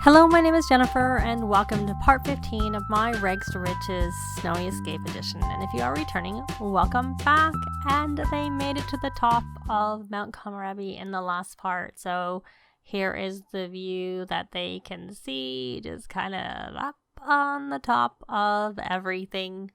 Hello, my name is Jennifer, and welcome to part 15 of my Rags to Riches Snowy Escape Edition. And if you are returning, welcome back. And they made it to the top of Mount Komorebi in the last part. So here is the view that they can see, just kind of up on the top of everything.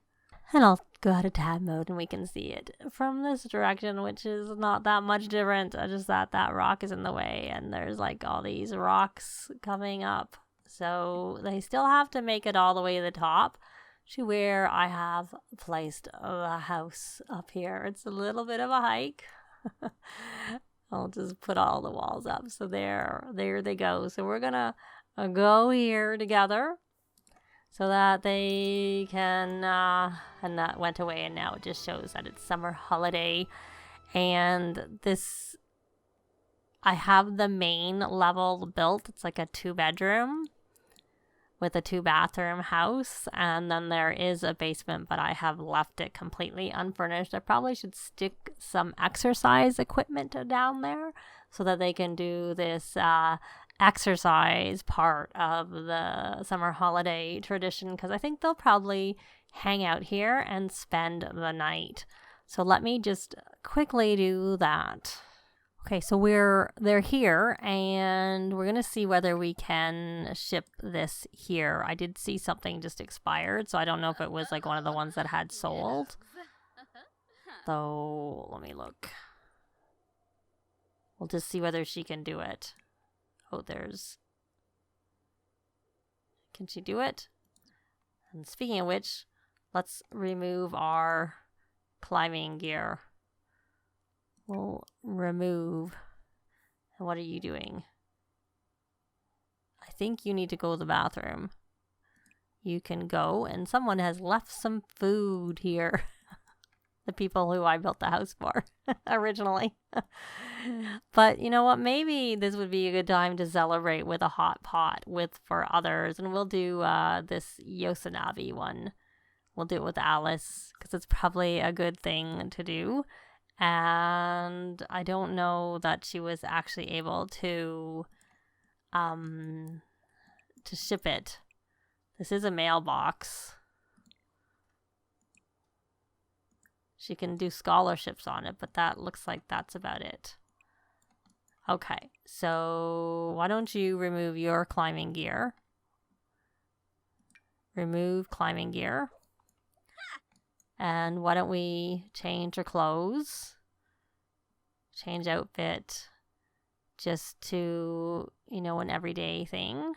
And I'll go out of tab mode and we can see it from this direction, which is not that much different. Just that rock is in the way and there's like all these rocks coming up. So they still have to make it all the way to the top to where I have placed the house up here. It's a little bit of a hike. I'll just put all the walls up. So there they go. So we're gonna go here together, so that they can, and that went away, and now it just shows that it's summer holiday. And this, I have the main level built. It's like a 2-bedroom with a 2-bathroom house, and then there is a basement, but I have left it completely unfurnished. I probably should stick some exercise equipment down there so that they can do this, exercise part of the summer holiday tradition, because I think they'll probably hang out here and spend the night. So let me just quickly do that. Okay, so they're here, and we're gonna see whether we can ship this here. I did see something just expired, so I don't know if it was like one of the ones that had sold. So let me look. We'll just see whether she can do it. Oh, can she do it? And speaking of which, let's remove our climbing gear. We'll remove. And what are you doing? I think you need to go to the bathroom. You can go, and someone has left some food here. The people who I built the house for originally. But you know what? Maybe this would be a good time to celebrate with a hot pot for others. And we'll do this Yosemite one. We'll do it with Alice because it's probably a good thing to do. And I don't know that she was actually able to ship it. This is a mailbox. She can do scholarships on it, but that looks like that's about it. Okay, so why don't you remove your climbing gear? Remove climbing gear. And why don't we change her clothes? Change outfit just to, an everyday thing.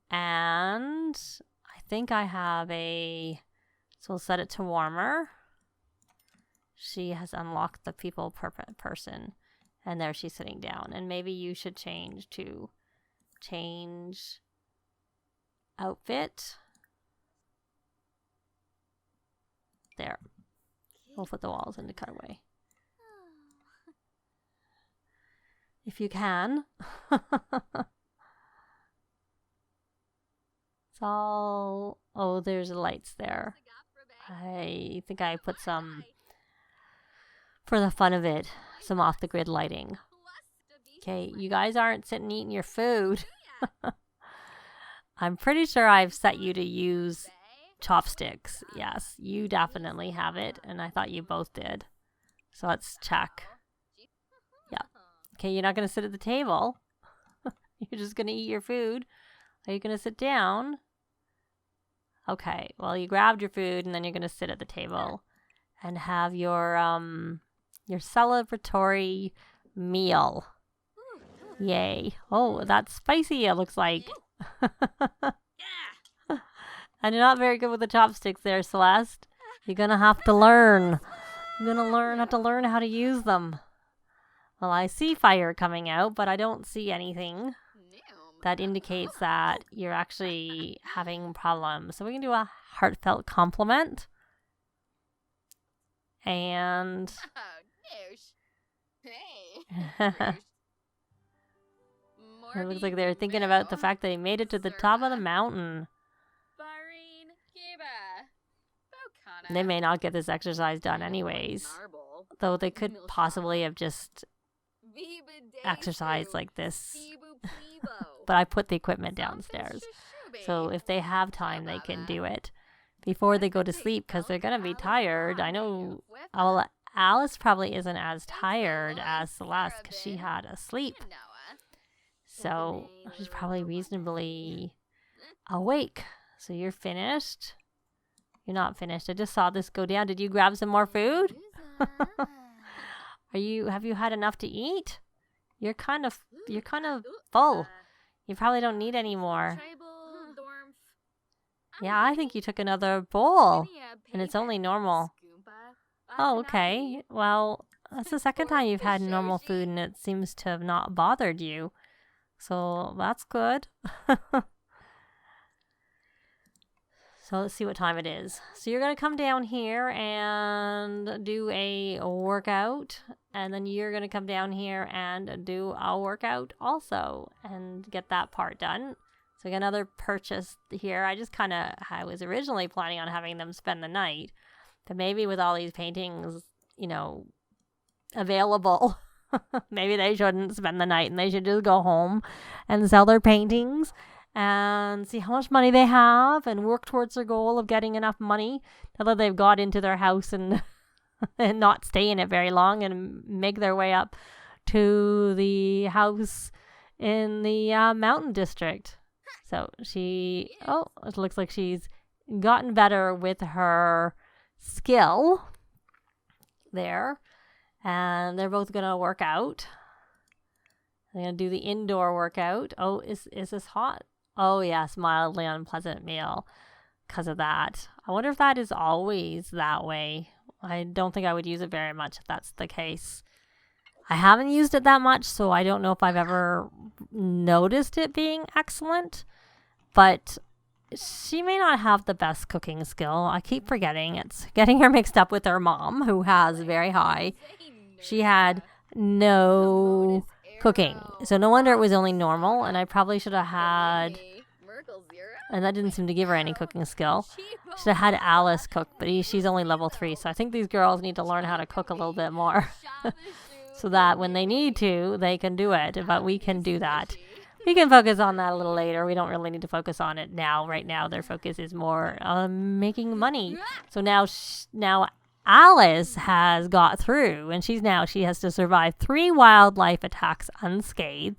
And I think I have so we'll set it to warmer. She has unlocked the people person, and there she's sitting down. And maybe you should change outfit. There. We'll put the walls into cutaway. If you can. It's all... Oh, there's lights there. I think I put some... For the fun of it, some off-the-grid lighting. Okay, you guys aren't sitting eating your food. I'm pretty sure I've set you to use chopsticks. Yes, you definitely have it, and I thought you both did. So let's check. Yeah. Okay, you're not going to sit at the table. You're just going to eat your food. Are you going to sit down? Okay, well, you grabbed your food, and then you're going to sit at the table and have your celebratory meal. Yay. Oh, that's spicy, it looks like. And you're not very good with the chopsticks there, Celeste. You're gonna have to learn. You're gonna have to learn how to use them. Well, I see fire coming out, but I don't see anything that indicates that you're actually having problems. So we can do a heartfelt compliment. And... It looks like they're thinking about the fact that they made it to the top of the mountain. They may not get this exercise done anyways, though they could possibly have just exercised like this but I put the equipment downstairs. So if they have time, they can do it before they go to sleep because they're going to be tired. I know Alice probably isn't as tired as Celeste because she had a sleep. So she's probably reasonably awake. So you're finished. You're not finished. I just saw this go down. Did you grab some more food? Have you had enough to eat? You're kind of full. You probably don't need any more. Yeah, I think you took another bowl, and it's only normal. Oh, okay. Well, that's the second time you've had normal food, and it seems to have not bothered you. So that's good. So let's see what time it is. So you're going to come down here and do a workout. And then you're going to come down here and do a workout also and get that part done. So we got another purchase here. I was originally planning on having them spend the night. But maybe with all these paintings, available, maybe they shouldn't spend the night and they should just go home and sell their paintings and see how much money they have and work towards their goal of getting enough money now that they've got into their house and not stay in it very long and make their way up to the house in the mountain district. So it looks like she's gotten better with her skill there. And they're both going to work out. They're going to do the indoor workout. Oh, is this hot? Oh, yes, mildly unpleasant meal because of that. I wonder if that is always that way. I don't think I would use it very much if that's the case. I haven't used it that much, so I don't know if I've ever noticed it being excellent. But she may not have the best cooking skill. I keep forgetting. It's getting her mixed up with her mom, who has very high. She had no cooking. So no wonder it was only normal, and I probably should have had, and that didn't seem to give her any cooking skill. Should have had Alice cook, but she's only level 3, so I think these girls need to learn how to cook a little bit more so that when they need to, they can do it, but we can do that. We can focus on that a little later. We don't really need to focus on it now. Right now, their focus is more on making money. So now Alice has got through, and she has to survive 3 wildlife attacks unscathed.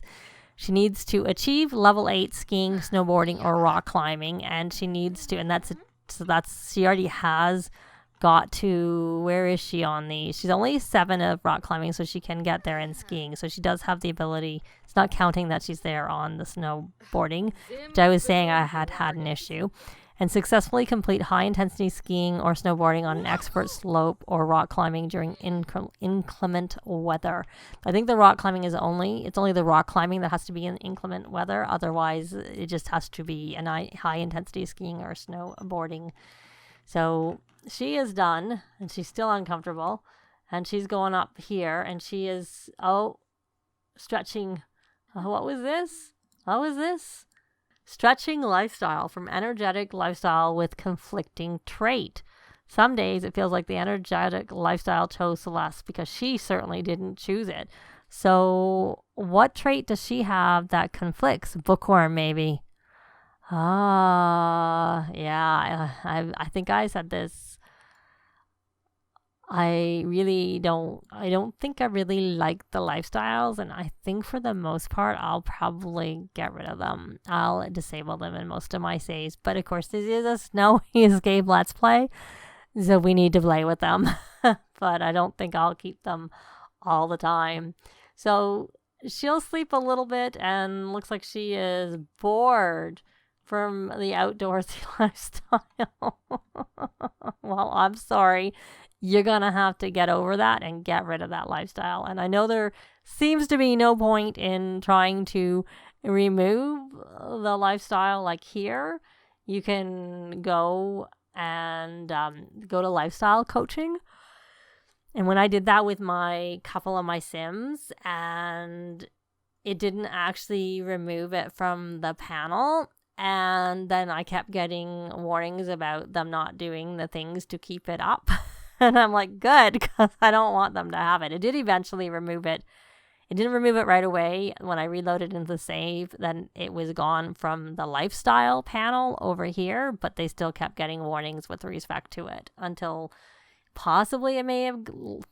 She needs to achieve level 8 skiing, snowboarding, or rock climbing, and she already has got to, where is she on these? She's only 7 of rock climbing, so she can get there in skiing. So she does have the ability. It's not counting that she's there on the snowboarding, which I was saying I had an issue. And successfully complete high-intensity skiing or snowboarding on an expert slope or rock climbing during inclement weather. I think the rock climbing it's only the rock climbing that has to be in inclement weather. Otherwise, it just has to be a high-intensity skiing or snowboarding. So she is done, and she's still uncomfortable. And she's going up here, and she is, stretching. What was this? Stretching lifestyle, from energetic lifestyle with conflicting trait. Some days it feels like the energetic lifestyle chose Celeste because she certainly didn't choose it. So what trait does she have that conflicts? Bookworm, maybe. Yeah, I think I said this. I don't think I really like the lifestyles, and I think for the most part, I'll probably get rid of them. I'll disable them in most of my saves, but of course, this is a Snowy Escape Let's Play, so we need to play with them, but I don't think I'll keep them all the time. So she'll sleep a little bit, and looks like she is bored from the outdoorsy lifestyle. Well, I'm sorry. You're going to have to get over that and get rid of that lifestyle. And I know there seems to be no point in trying to remove the lifestyle. Like here, you can go and go to lifestyle coaching. And when I did that with my couple of my Sims, and it didn't actually remove it from the panel. And then I kept getting warnings about them not doing the things to keep it up. And I'm like, good, because I don't want them to have it. It did eventually remove it It didn't remove it right away. When I reloaded into the save, then it was gone from the lifestyle panel over here, but they still kept getting warnings with respect to it until possibly it may have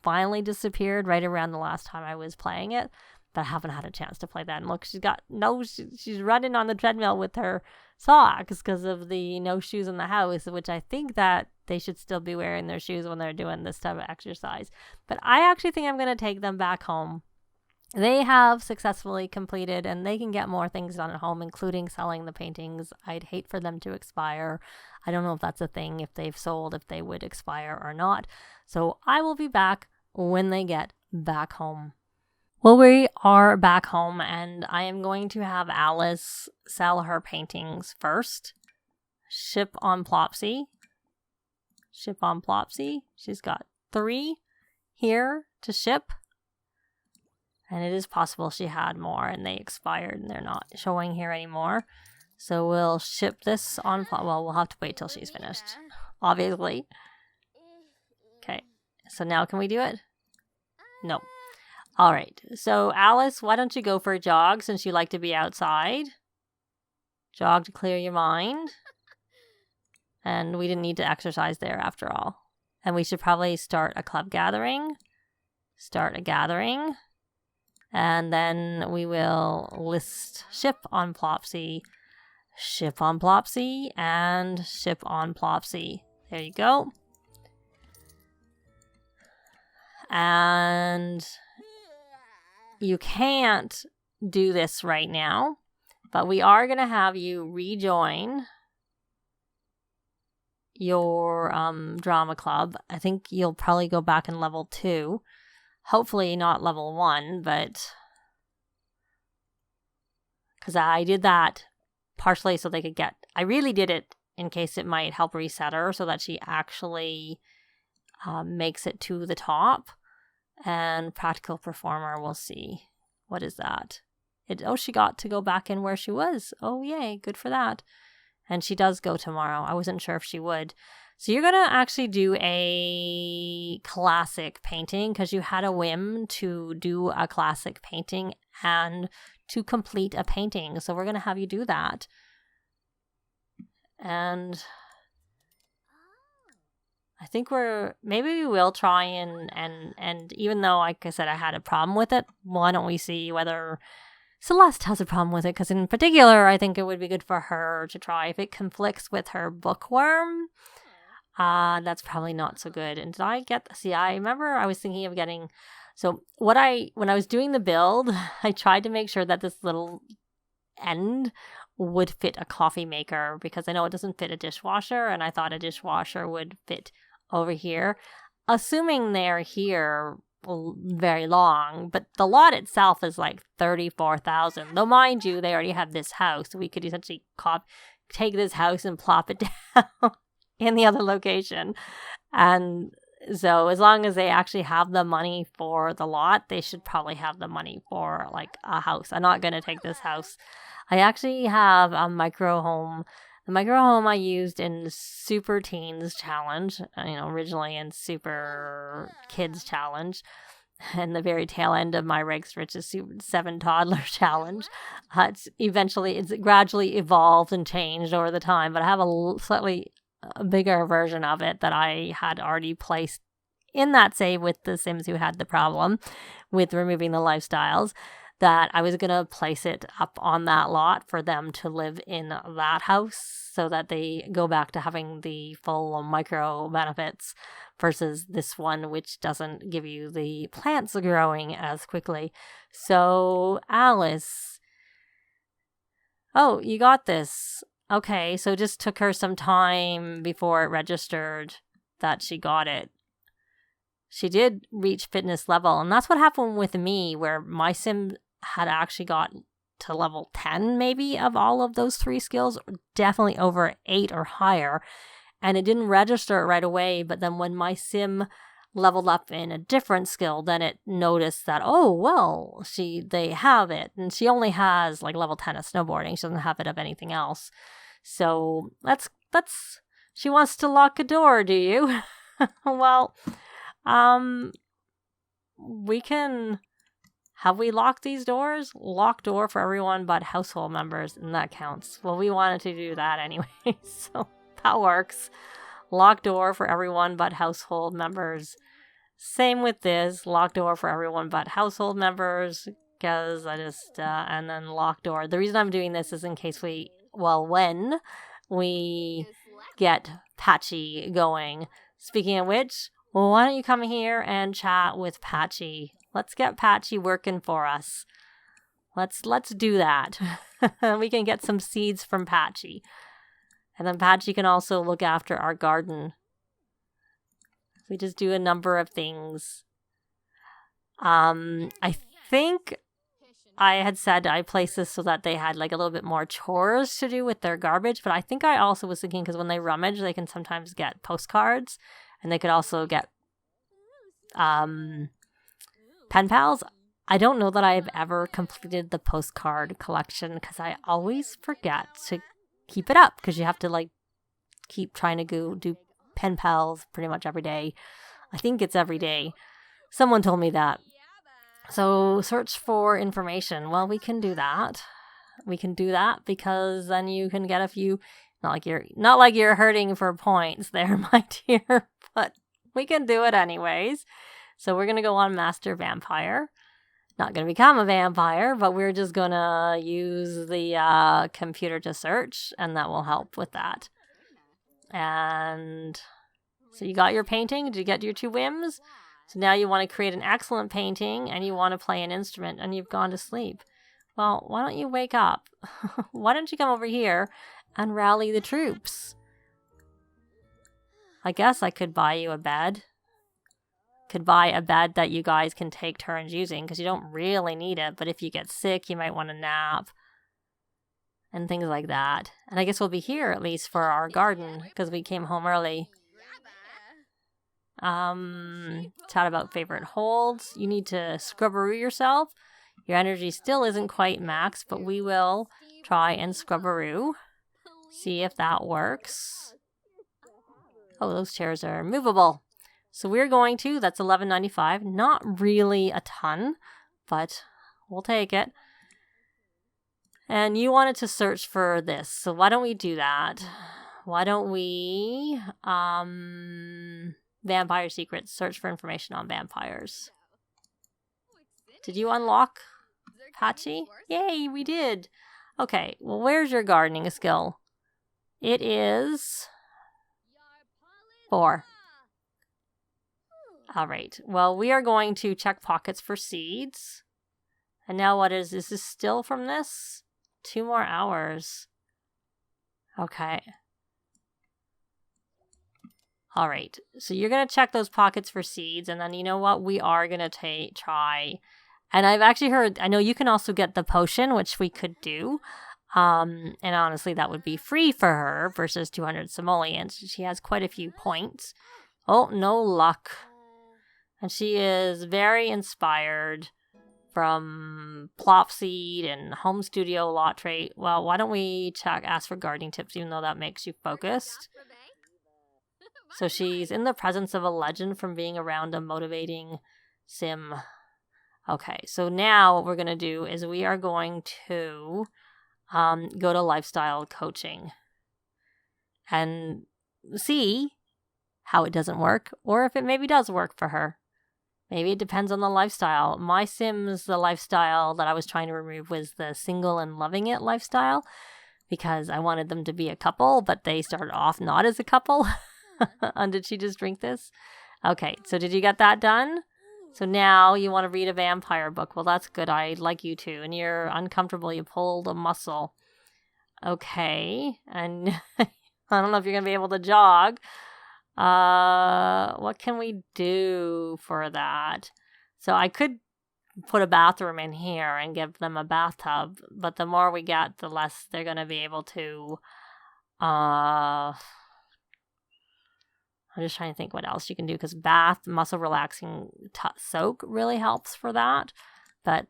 finally disappeared right around the last time I was playing it. But I haven't had a chance to play that. And look, she's running on the treadmill with her socks because of the no shoes in the house, which I think that they should still be wearing their shoes when they're doing this type of exercise. But I actually think I'm going to take them back home. They have successfully completed, and they can get more things done at home, including selling the paintings. I'd hate for them to expire. I don't know if that's a thing, if they've sold, if they would expire or not. So I will be back when they get back home. Well, we are back home, and I am going to have Alice sell her paintings first. Ship on Plopsy. Ship on Plopsy. She's got 3 here to ship. And it is possible she had more and they expired and they're not showing here anymore. So we'll ship this on, well, we'll have to wait till she's finished, obviously. Okay, so now can we do it? No. All right, so Alice, why don't you go for a jog since you like to be outside? Jog to clear your mind. And we didn't need to exercise there after all. And we should probably start a club gathering. Start a gathering. And then we will list ship on Plopsy, ship on Plopsy, and ship on Plopsy. There you go. And you can't do this right now, but we are going to have you rejoin your drama club. I think you'll probably go back in level 2. Hopefully not level 1, but because I did that partially so they could get, I really did it in case it might help reset her so that she actually makes it to the top. And Practical Performer, we'll see. What is that? She got to go back in where she was. Oh, yay, good for that. And she does go tomorrow. I wasn't sure if she would. So you're going to actually do a classic painting because you had a whim to do a classic painting and to complete a painting. So we're going to have you do that. And I think maybe we will try and even though, like I said, I had a problem with it, why don't we see whether Celeste has a problem with it? Because in particular, I think it would be good for her to try. If it conflicts with her bookworm, that's probably not so good. And I remember I was thinking of getting, when I was doing the build, I tried to make sure that this little end would fit a coffee maker because I know it doesn't fit a dishwasher, and I thought a dishwasher would fit over here, assuming they're here very long, but the lot itself is like 34,000. Though mind you, they already have this house. We could essentially take this house and plop it down in the other location. And so as long as they actually have the money for the lot, they should probably have the money for like a house. I'm not going to take this house. I actually have a micro home. The micro home I used in Super Teens Challenge, originally in Super Kids Challenge, and the very tail end of my Regs Riches 7 Toddler Challenge. It's gradually evolved and changed over the time, but I have a slightly bigger version of it that I had already placed in that save with the Sims who had the problem with removing the lifestyles, that I was going to place it up on that lot for them to live in that house so that they go back to having the full micro benefits versus this one, which doesn't give you the plants growing as quickly. So, Alice. Oh, you got this. Okay, so it just took her some time before it registered that she got it. She did reach fitness level, and that's what happened with me, where my sim had actually got to level 10 maybe of all of those 3 skills, definitely over 8 or higher, and it didn't register right away. But then when my sim leveled up in a different skill, then it noticed that, oh, well, they have it, and she only has like level 10 of snowboarding. She doesn't have it of anything else. So she wants to lock a door, do you? Well, we can Have we locked these doors? Lock door for everyone but household members, and that counts. Well, we wanted to do that anyway, so that works. Lock door for everyone but household members. Same with this. Lock door for everyone but household members, because I just, and then lock door. The reason I'm doing this is in case when we get Patchy going. Speaking of which, well, why don't you come here and chat with Patchy? Let's get Patchy working for us. Let's do that. We can get some seeds from Patchy. And then Patchy can also look after our garden. We just do a number of things. I think I had said I placed this so that they had like a little bit more chores to do with their garbage, but I think I also was thinking because when they rummage, they can sometimes get postcards, and they could also get pen pals. I don't know that I've ever completed the postcard collection because I always forget to keep it up, because you have to like keep trying to go do pen pals pretty much every day. I think it's every day. Someone told me that. So search for information. Well, we can do that. We can do that because then you can get a few. Not like you're hurting for points there, my dear, but we can do it anyways. So we're gonna go on Master Vampire. Not gonna become a vampire, but we're just gonna use the computer to search, and that will help with that. And so you got your painting. Did you get your 2 whims? So now you want to create an excellent painting, and you want to play an instrument, and you've gone to sleep. Well, why don't you wake up? Why don't you come over here and rally the troops? I guess I could buy you a bed. Could buy a bed that you guys can take turns using, because you don't really need it, but if you get sick, you might want to nap. And things like that. And I guess we'll be here at least for our garden, because we came home early. Chat about favorite holds. You need to scrubberoo yourself. Your energy still isn't quite max, but we will try and scrubberoo. See if that works. Oh, those chairs are movable. So we're going to, that's $11.95. Not really a ton, but we'll take it. And you wanted to search for this, so why don't we do that? Why don't we, Vampire Secrets, search for information on vampires. Did you unlock Patchy? Yay, we did. Okay, well, where's your gardening skill? It is 4. All right, well, we are going to check pockets for seeds. And now what is this? Is still from this? 2 more hours. Okay. All right. So you're going to check those pockets for seeds. And then you know what? We are going to try. And I've actually heard, I know you can also get the potion, which we could do. And honestly, that would be free for her versus 200 simoleons. She has quite a few points. Oh, no luck. And she is very inspired from Plopseed and Home Studio Lot Trait. Well, why don't we ask for gardening tips, even though that makes you focused. So she's in the presence of a legend from being around a motivating sim. Okay, so now what we're going to do is we are going to go to lifestyle coaching and see how it doesn't work, or if it maybe does work for her. Maybe it depends on the lifestyle. My Sims, the lifestyle that I was trying to remove was the single and loving it lifestyle, because I wanted them to be a couple, but they started off not as a couple. And did she just drink this? Okay, so did you get that done? So now you want to read a vampire book. Well, that's good. I'd like you to. And you're uncomfortable. You pulled a muscle. Okay. And I don't know if you're going to be able to jog. What can we do for that? So I could put a bathroom in here and give them a bathtub, but the more we get, the less they're going to be able to, I'm just trying to think what else you can do, because bath, muscle relaxing soak really helps for that. But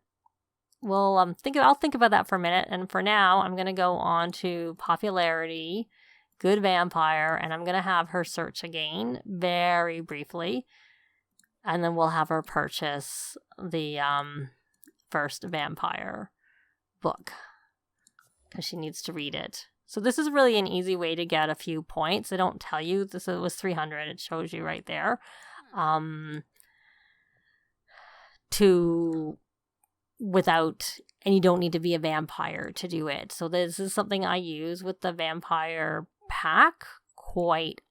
we'll I'll think about that for a minute. And for now, I'm going to go on to popularity, good vampire, and I'm going to have her search again very briefly. And then we'll have her purchase the first vampire book because she needs to read it. So this is really an easy way to get a few points. I don't tell you this. It was 300. It shows you right there. And you don't need to be a vampire to do it. So this is something I use with the vampire pack quite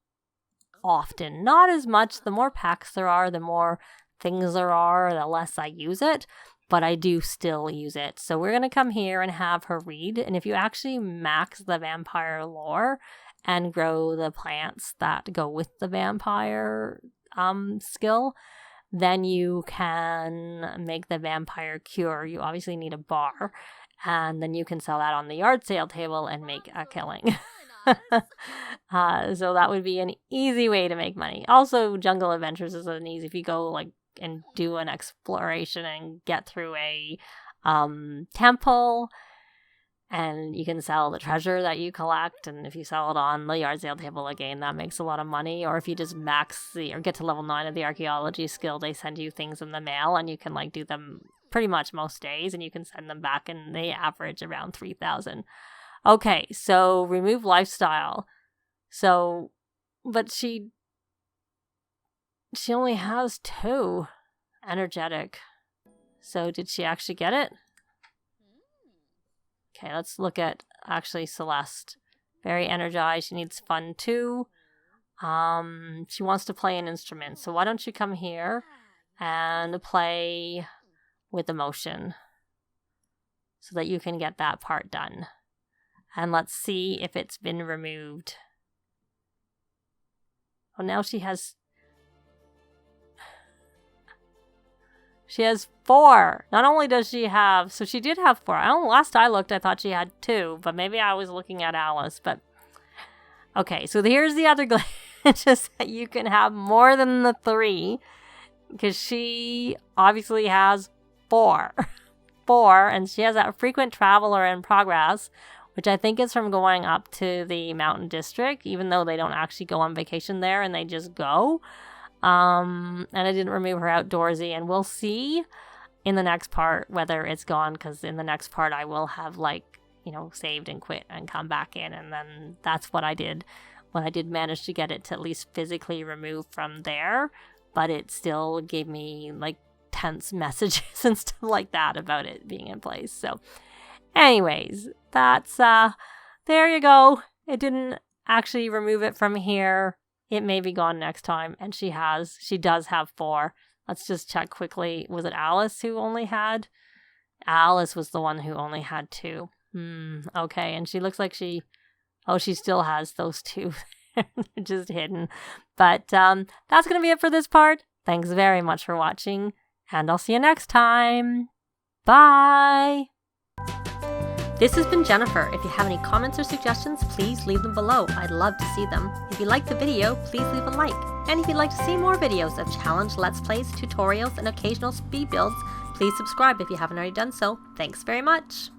often. Not as much. The more packs there are, the more things there are, the less I use it. But I do still use it. So we're going to come here and have her read. And if you actually max the vampire lore and grow the plants that go with the vampire skill, then you can make the vampire cure. You obviously need a bar, and then you can sell that on the yard sale table and make a killing. So that would be an easy way to make money. Also, Jungle Adventures is an easy, if you go like and do an exploration and get through a temple, and you can sell the treasure that you collect, and if you sell it on the yard sale table again, that makes a lot of money. Or if you just or get to level 9 of the archaeology skill, they send you things in the mail, and you can like do them pretty much most days, and you can send them back, and they average around 3,000. Okay, so remove lifestyle. So, but she only has 2 energetic. So did she actually get it? Okay, let's look at actually Celeste. Very energized. She needs fun too. She wants to play an instrument. So why don't you come here and play with emotion so that you can get that part done. And let's see if it's been removed. Oh, now she has 4. Not only does she have, so she did have 4. Last I looked, I thought she had 2, but maybe I was looking at Alice. But okay, so here's the other glitch, is that you can have more than the 3, because she obviously has 4, and she has that frequent traveler in progress, which I think is from going up to the mountain district, even though they don't actually go on vacation there and they just go. And I didn't remove her outdoorsy, and we'll see in the next part whether it's gone, because in the next part I will have saved and quit and come back in, and then that's what I did when I did manage to get it to at least physically remove from there, but it still gave me like tense messages and stuff like that about it being in place. So anyways, that's there you go. It didn't actually remove it from here. It may be gone next time, and she does have 4. Let's just check quickly. Was it Alice who only had? Alice was the one who only had 2. Okay, and she looks like she still has those 2. Just hidden. But that's going to be it for this part. Thanks very much for watching, and I'll see you next time. Bye! This has been Jennifer. If you have any comments or suggestions, please leave them below. I'd love to see them. If you liked the video, please leave a like. And if you'd like to see more videos of challenge, let's plays, tutorials, and occasional speed builds, please subscribe if you haven't already done so. Thanks very much.